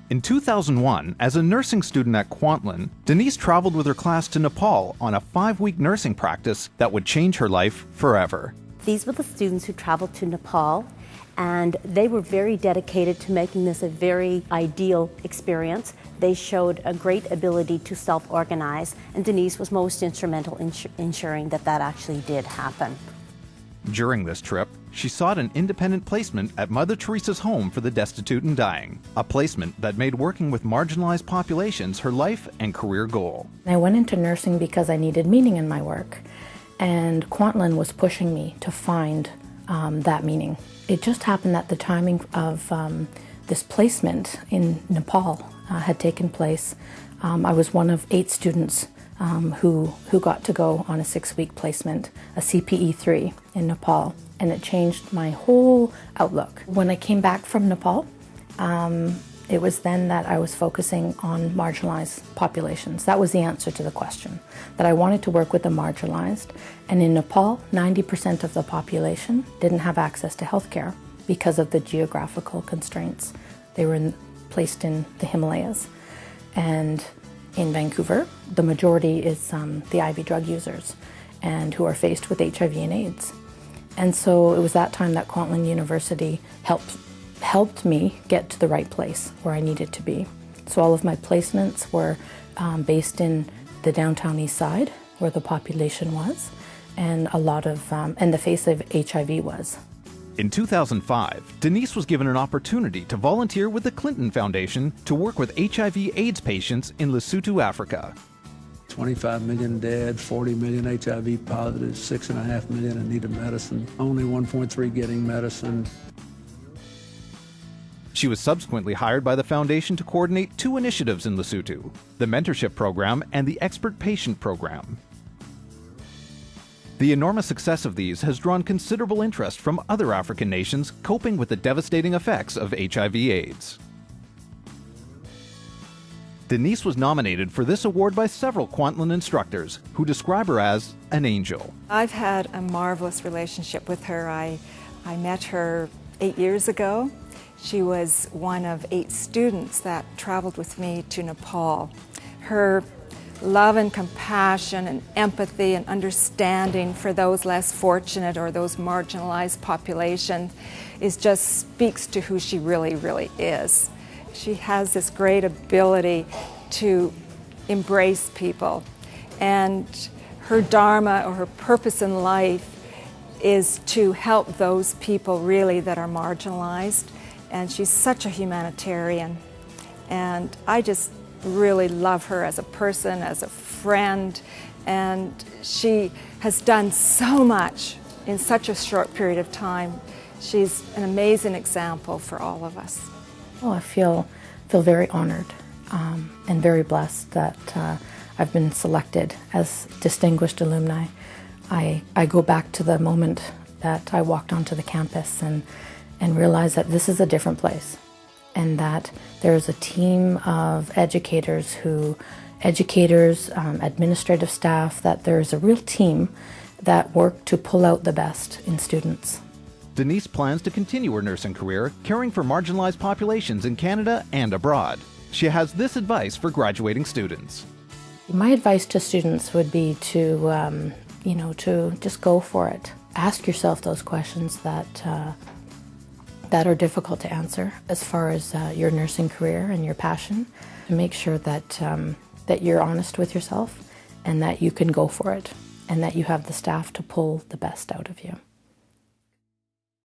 In 2001, as a nursing student at Kwantlen, Denise traveled with her class to Nepal on a 5-week nursing practice that would change her life forever. These were the students who traveled to Nepal, and they were very dedicated to making this a very ideal experience. They showed a great ability to self-organize, and Denise was most instrumental in ensuring that that actually did happen. During this trip, she sought an independent placement at Mother Teresa's Home for the Destitute and Dying, a placement that made working with marginalized populations her life and career goal. I went into nursing because I needed meaning in my work, and Kwantlen was pushing me to find that meaning. It just happened that the timing of this placement in Nepal had taken place. I was one of 8 students who got to go on a 6-week placement, a CPE3 in Nepal, and it changed my whole outlook. When I came back from Nepal, it was then that I was focusing on marginalized populations. That was the answer to the question, that I wanted to work with the marginalized. And in Nepal, 90% of the population didn't have access to healthcare because of the geographical constraints. They were placed in the Himalayas. And in Vancouver, the majority is the IV drug users and who are faced with HIV and AIDS. And so it was that time that Kwantlen University helped me get to the right place where I needed to be. So all of my placements were based in the downtown east side, where the population was, and a lot of, and the face of HIV was. In 2005, Denise was given an opportunity to volunteer with the Clinton Foundation to work with HIV/AIDS patients in Lesotho, Africa. 25 million dead, 40 million HIV positive, 6.5 million in need of medicine, only 1.3 getting medicine. She was subsequently hired by the foundation to coordinate 2 initiatives in Lesotho, the Mentorship Program and the Expert Patient Program. The enormous success of these has drawn considerable interest from other African nations coping with the devastating effects of HIV/AIDS. Denise was nominated for this award by several Kwantlen instructors who describe her as an angel. I've had a marvelous relationship with her. I met her 8 years ago. She was one of 8 students that traveled with me to Nepal. Her love and compassion and empathy and understanding for those less fortunate or those marginalized populations just speaks to who she really, really is. She has this great ability to embrace people, and her dharma or her purpose in life is to help those people really that are marginalized, and she's such a humanitarian, and I just really love her as a person, as a friend, and she has done so much in such a short period of time. She's an amazing example for all of us. Oh, I feel very honored and very blessed that I've been selected as distinguished alumni. I go back to the moment that I walked onto the campus and realized that this is a different place, and that there's a team of educators, administrative staff, that there's a real team that work to pull out the best in students. Denise plans to continue her nursing career, caring for marginalized populations in Canada and abroad. She has this advice for graduating students. My advice to students would be to, to just go for it. Ask yourself those questions that are difficult to answer as far as your nursing career and your passion. And make sure that you're honest with yourself and that you can go for it and that you have the staff to pull the best out of you.